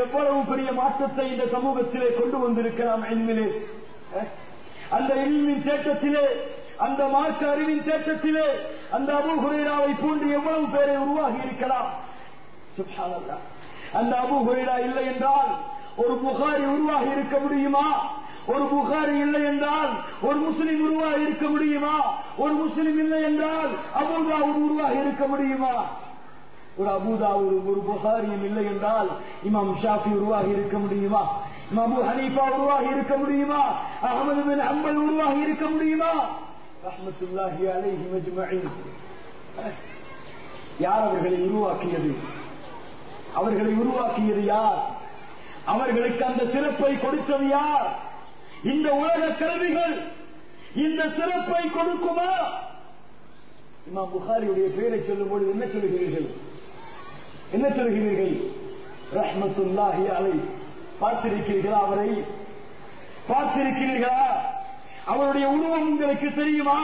எவ்வளவு பெரிய மாற்றத்தை இந்த சமூகத்திலே கொண்டு வந்திருக்கலாம். இல்மிலே, அந்த இல்மின் தேட்டத்திலே, அந்த மார்க்க அறிவின் தேட்டத்திலே அந்த அபூ ஹுரைராவை போன்று எவ்வளவு பேரை உருவாகி இருக்கலாம். சுப்ஹானல்லாஹ். அந்த அபூ ஹுரைரா இல்லை என்றால் ஒரு புகாரி உருவாகி இருக்க முடியுமா? ஒரு புகாரி இல்லை என்றால் ஒரு முஸ்லிம் உருவாகி இருக்க முடியுமா? ஒரு முஸ்லிம் இல்லை என்றால் அபூ தாவூத் உருவாகி இருக்க முடியுமா? ஒரு அபூ தாவூத் ஒரு புகாரியும் இல்லை என்றால் இமாம் ஷாஃபி உருவாகி இருக்க முடியுமா? இமாம் அபூ ஹனீஃபா உருவாகி இருக்க முடியுமா? அஹ்மது பின் ஹம்பல் உருவாகி இருக்க முடியுமா? ரஹ்மத்துல்லாஹி அலைஹிம் அஜ்மஈன். யார் அவர்களை உருவாக்கியது? அவர்களை உருவாக்கியது யார்? அவர்களுக்கு அந்த சிறப்பை கொடுத்தது யார்? இந்த உலக கல்விகள் இந்த சிறப்பை கொடுக்குமா? இமாம் புகாரியுடைய பெயரை சொல்லும் பொழுது என்ன சொல்கிறீர்கள்? என்ன சொல்கிறீர்கள்? ரஹ்மத்துல்லாஹி அலைஹி. பார்த்திருக்கிறீர்களா? அவரை பார்த்திருக்கிறீர்களா? அவருடைய உருவம் உங்களுக்கு தெரியுமா?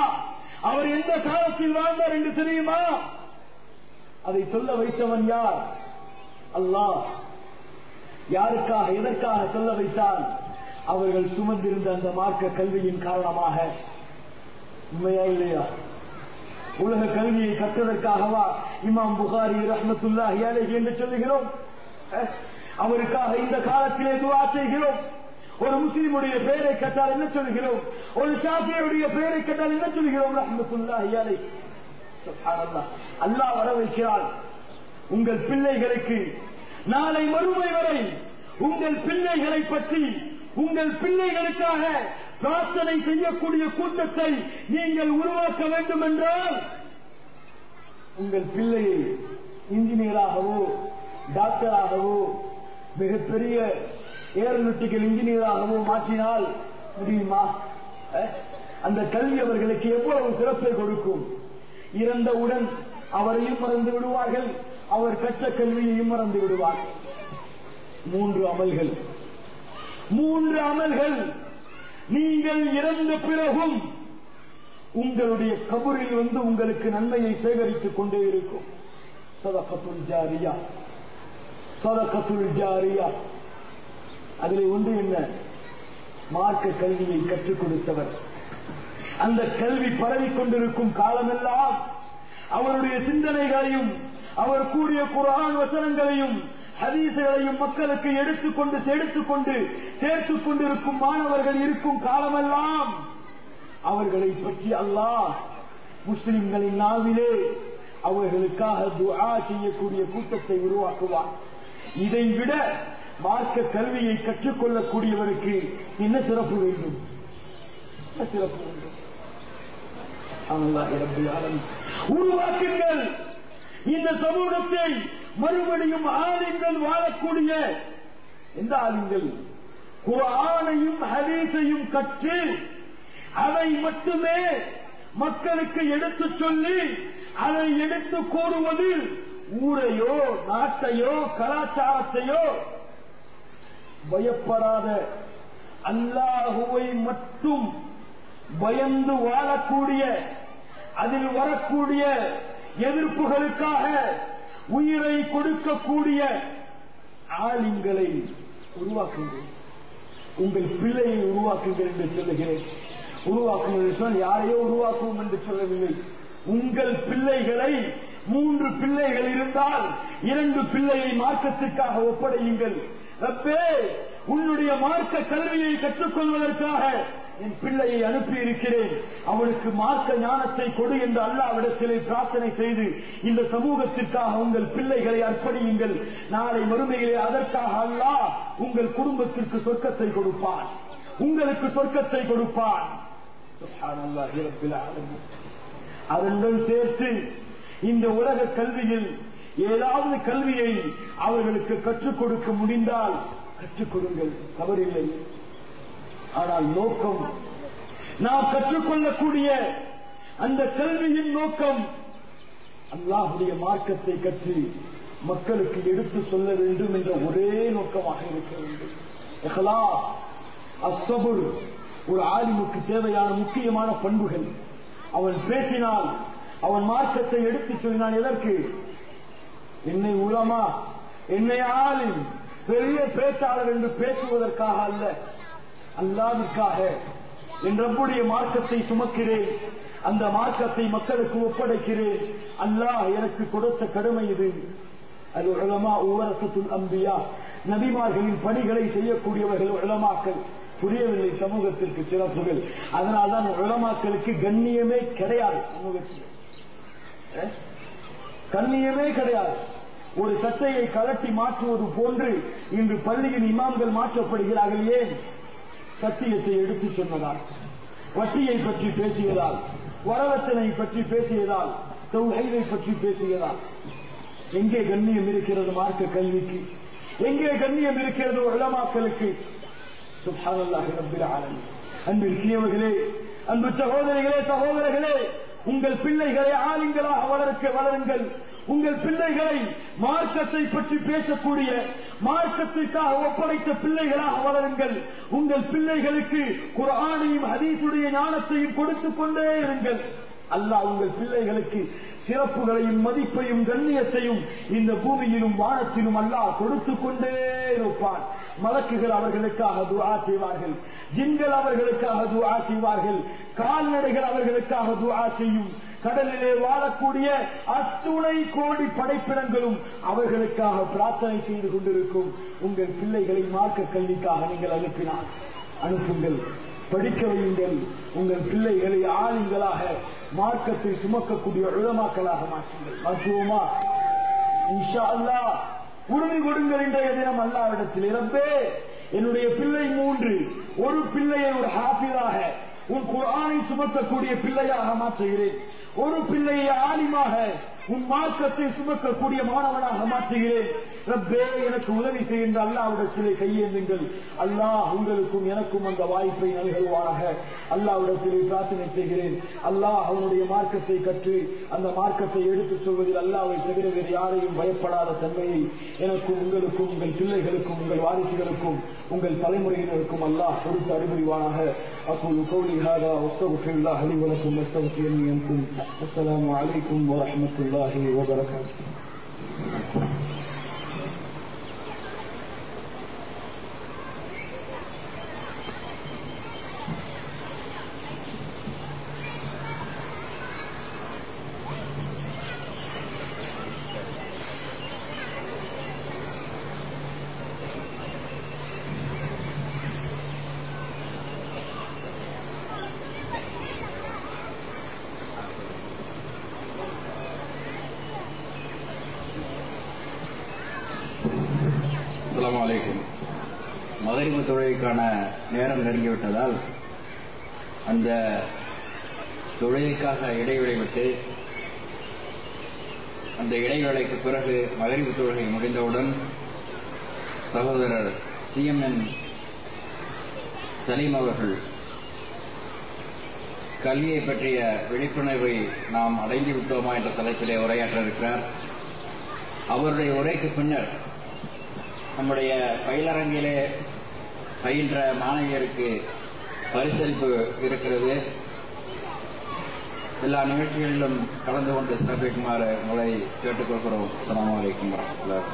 அவர் எந்த காலத்தில் வாழ்ந்தார் என்று தெரியுமா? அதை சொல்ல வைத்தவன் யார்? அல்லாஹ். யாருக்காக எதற்காக சொல்ல வைத்தால் அவர்கள் சுமந்திருந்த அந்த மார்க்க கல்வியின் காரணமாக. உண்மையா இல்லையா? உலக கல்வியை கற்றதற்காகவா இமாம் புகாரி ரஹ்மத்துல்லாஹி அலைஹி என்று சொல்லுகிறோம்? அவருக்காக இந்த காலத்திலே துஆ செய்கிறோம். ஒரு முஸ்லிமுடைய பெயரை கேட்டால் என்ன சொல்கிறோம்? ஒரு ஷாஃபியுடைய பெயரை கேட்டால் என்ன சொல்கிறோம்? ரஹ்மத்துல்லாஹி அலைஹி. சுப்ஹானல்லாஹ். அல்லாஹ் வர வைக்கிறார் உங்கள் பிள்ளைகளுக்கு நாளை மறுமை வரை உங்கள் பிள்ளைகளை பற்றி உங்கள் பிள்ளைகளுக்காக பிரார்த்தனை செய்யக்கூடிய கூட்டத்தை நீங்கள் உருவாக்க வேண்டும் என்றால் உங்கள் பிள்ளையை இன்ஜினியராகவோ டாக்டராகவோ மிகப்பெரிய ஏரோநாட்டிக்கல் இன்ஜினியராகவோ மாற்றினால் முடியுமா? அந்த கல்வி அவர்களுக்கு எவ்வளவு சிறப்பை கொடுக்கும். இறந்தவுடன் அவரையும் மறந்து விடுவார்கள், அவர் கற்ற கல்வியையும் மறந்து விடுவார்கள். 3 அமல்கள் நீங்கள் இறந்த பிறகும் உங்களுடைய கபரில் வந்து உங்களுக்கு நன்மையை சேகரித்துக் கொண்டே இருக்கும். சதகத்துல் ஜாரியா. சதகத்துல் ஜாரியா. அதிலே ஒன்று என்ன? மார்க்க கல்வியை கற்றுக் கொடுத்தவர். அந்த கல்வி பரவிக் கொண்டிருக்கும் காலமெல்லாம் அவருடைய சிந்தனைகளையும் அவர் கூறிய குர்ஆன் வசனங்களையும் ஹதீஸ்களையும் மக்களுக்கு எடுத்துக்கொண்டு சேர்த்துக் கொண்டிருக்கும் மாணவர்கள் இருக்கும் காலமெல்லாம் அவர்களை பற்றி அல்லாஹ் முஸ்லிம்களின் நாவிலே அவர்களுக்காக துஆ செய்யக்கூடிய கூட்டத்தை உருவாக்குவார். இதை விட மார்க்க கல்வியை கற்றுக்கொள்ளக்கூடியவருக்கு என்ன சிறப்பு வேண்டும்? என்ன சிறப்பு வேண்டும்? அல்லாஹ் ரப்பல் ஆலமீன். உருவாக்குங்கள் இந்த சமூகத்தை. மறுபடியும் ஆலிம்கள் வாழக்கூடிய எந்த ஆலிம்கள்? குர்ஆனையும் ஹதீஸையும் கற்று அதை மட்டுமே மக்களுக்கு எடுத்து சொல்லி அதை எடுத்து கூறுவதில் ஊரையோ நாட்டையோ கலாச்சாரத்தையோ பயப்படாத அல்லாஹுவை மட்டும் பயந்து வாழக்கூடிய அதில் வரக்கூடிய எதிர்ப்புகளுக்காக உயிரை கொடுக்கக்கூடிய ஆலிம்களை உருவாக்குங்கள். உங்கள் பிள்ளையை உருவாக்குங்கள் என்று சொல்லுகிறேன். உருவாக்குங்கள் சொன்னால் யாரையோ உருவாக்குவோம் என்று சொல்லவில்லை. உங்கள் பிள்ளைகளை 3 பிள்ளைகள் இருந்தால் 2 பிள்ளையை மார்க்கத்திற்காக ஒப்படையுங்கள். ரப்பே, உன்னுடைய மார்க்க கல்வியை கற்றுக்கொள்வதற்காக என் பிள்ளையை அனுப்பி இருக்கிறேன், அவனுக்கு மார்க்க ஞானத்தை கொடு என்று அல்லாஹ்விடத்திலே பிரார்த்தனை செய்து இந்த சமூகத்திற்காக உங்கள் பிள்ளைகளை அர்ப்பணியுங்கள். நாளை மறுமையிலே அதற்காக அல்லாஹ் உங்கள் குடும்பத்திற்கு சொர்க்கத்தை கொடுப்பான், உங்களுக்கு சொர்க்கத்தை கொடுப்பான். சுப்ஹானல்லாஹி ரப்பில் ஆலமீன். அதனுடன் சேர்த்து இந்த உலக கல்வியில் ஏதாவது கல்வியை அவர்களுக்கு கற்றுக் கொடுக்க முடிந்தால் கற்றுக் கொடுங்கள், தவறில்லை. ஆனால் நோக்கம், நாம் கற்றுக்கொள்ளக்கூடிய அந்த கல்வியின் நோக்கம் அல்லாஹ்வுடைய மார்க்கத்தை கற்று மக்களுக்கு எடுத்து சொல்ல வேண்டும் என்ற ஒரே நோக்கமாக இருக்க வேண்டும். இஹ்லாஸ், அஸ்ஸபுர் ஒரு ஆலிமுக்கு தேவையான முக்கியமான பண்புகள். அவன் பேசினால், அவன் மார்க்கத்தை எடுத்து சொல்லினான். எதற்கு? என்னை உலமா, என்னை ஆலிம், பெரிய பேச்சாளர் என்று பேசுவதற்காக அல்ல, அல்லாஹ்வுக்காக என் ரப்புடைய மார்க்கத்தை சுமக்கிறேன், அந்த மார்க்கத்தை மக்களுக்கு ஒப்படைக்கிறேன். அல்லாஹ் எனக்கு கொடுத்த கடமை இது. அது உலமா உவரசத்துல் அம்பியா, நபிமார்களின் பணிகளை செய்யக்கூடியவர்கள் உலமாக்கள். புரியவில்லை சமூகத்திற்கு சிறப்புகள். அதனால்தான் உலமாக்களுக்கு கண்ணியமே கிடையாது. சமூகத்தில் கண்ணியமே கிடையாது. ஒரு சட்டையை கலட்டி மாற்றுவது போன்று இன்று பள்ளியின் இமாம்கள் மாற்றப்படுகிறார்கள். ஏன்? சத்தியத்தை எடுத்து சொன்னதால், வட்டியை பற்றி பேசியதால், வரவச்சனை பற்றி பேசியதால், தௌஹீதை பற்றி பேசியதால். எங்கே கண்ணியம் இருக்கிறது மார்க்க கல்விக்கு? எங்கே கண்ணியம் இருக்கிறது உலமாக்களுக்கு? சுப்ஹானல்லாஹி ரப்பில் ஆலமீன். அன்பிற்கினியவர்களே, அன்பு சகோதரிகளே, சகோதரர்களே, உங்கள் பிள்ளைகளை ஆலிம்களாக வளருங்கள். உங்கள் பிள்ளைகளை மார்க்கத்தை பற்றி பேசக்கூடிய, மார்க்கத்திற்காக ஒப்படைத்த பிள்ளைகளாக வளருங்கள். உங்கள் பிள்ளைகளுக்கு குர்ஆனையும் ஹதீஸுடைய ஞானத்தையும் கொடுத்துக் கொண்டே இருங்கள். அல்லாஹ் உங்கள் பிள்ளைகளுக்கு சிறப்புகளையும் மதிப்பையும் கண்ணியத்தையும் இந்த பூமியிலும் வானத்திலும் அல்லாஹ் கொடுத்துக் கொண்டே இருப்பான். மலக்குகள் அவர்களுக்காக துஆ செய்வார்கள், ஜின்கள் அவர்களுக்காக துஆ செய்வார்கள், கால்நடைகள் அவர்களுக்காக துஆ செய்யும். கடலிலே வாழக்கூடிய அத்துணை கோடி படைப்பினங்களும் அவர்களுக்காக பிரார்த்தனை செய்து கொண்டிருக்கும். உங்கள் பிள்ளைகளை மார்க்க கல்விக்காக நீங்கள் அனுப்புங்கள், படிக்க வையுங்கள். உங்கள் பிள்ளைகளை ஆலிம்களாக, மார்க்கத்தை சுமக்கக்கூடிய உலமாக்களாக மாற்றுங்கள். மருத்துவமா இன்ஷா அல்லாஹ் உறுதி கொடுங்கள். இன்றைய தினம் அல்லாஹ்விடத்தில், ரப்பே என்னுடைய பிள்ளை 3, ஒரு பிள்ளையை ஒரு ஹாஃபிஸாக, உன் குர்ஆனை சுமக்கக்கூடிய பிள்ளையாக மாற்றுகிறேன். ஒரு பிள்ளையை ஆலிமாக, உன் மார்க்கத்தை சுமக்கக்கூடிய மாணவனாக மாற்றுகிறேன். ரப்பே எனக்கு உதவி செய்கின்ற அல்லாஹ்விடத்திலே கையேந்துங்கள். அல்லாஹ் உங்களுக்கும் எனக்கும் அந்த வாய்ப்பை நல்குவானாக. அல்லாஹ்விடத்திலே பிரார்த்தனை செய்கிறேன். அல்லாஹ் அவனுடைய மார்க்கத்தை கற்று அந்த மார்க்கத்தை எடுத்துச் சொல்வதில் அல்லாஹ்வை தவிர வேறு யாரையும் பயப்படாத தன்மையை எனக்கும் உங்களுக்கும், உங்கள் பிள்ளைகளுக்கும், உங்கள் வாரிசுகளுக்கும், உங்கள் தலைமுறையினருக்கும் அல்லாஹ் கொடுத்து அறிவுரிவானாக. அக்கூலு கௌலி ஹாதா வஸ்தக்ஃபிருல்லாஹ் லி வ லக்கும் வஸ்தக்ஃபிருனி அன்கும். அஸ்ஸலாமு அலைக்கும் வ ரஹ்மத்துல்லாஹி வ பரகாத்துஹு. அஸ்ஸலாமு அலைக்கும். மகரிபு தொழுகைக்கான நேரம் நெருங்கிவிட்டதால் அந்த தொழுகைக்காக இடைவெளி விட்டு, அந்த இடைவேளைக்கு பிறகு மகரிபு தொழுகை முடிந்தவுடன் சகோதரர் CMN சலீம் அவர்கள் கல்வியை பற்றிய விழிப்புணர்வை நாம் அடைந்து விட்டோமா என்ற தலைப்பிலே உரையாற்ற இருக்கிறார். அவருடைய உரைக்கு பின்னர் நம்முடைய பயிலரங்கிலே பயின்ற மாணவியருக்கு பரிசளிப்பு இருக்கிறது. எல்லா நிகழ்ச்சிகளிலும் கலந்து கொண்டு சிறப்பிக்குமாறு உங்களை கேட்டுக்கொள்கிறோம். அஸ்ஸலாமு அலைக்கும் வரஹ்மத்துல்லாஹி.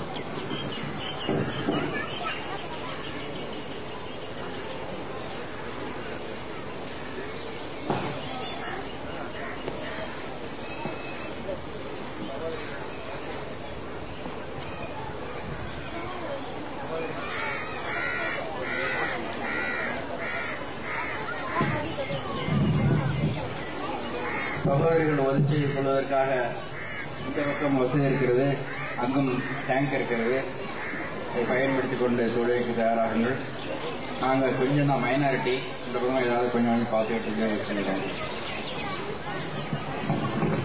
சகோதரிகள் உதவி செய்து கொள்வதற்காக இந்த பக்கம் வசதி இருக்கிறது, அங்கும் டேங்க் இருக்கிறது. அதை பயன்படுத்திக் கொண்டு தொழிலுக்கு தயாராகுங்கள். நாங்கள் கொஞ்சம் தான் மைனாரிட்டி, இந்த பக்கம் ஏதாவது கொஞ்சம் பார்த்துக்கிட்டு இருக்கிறோம்.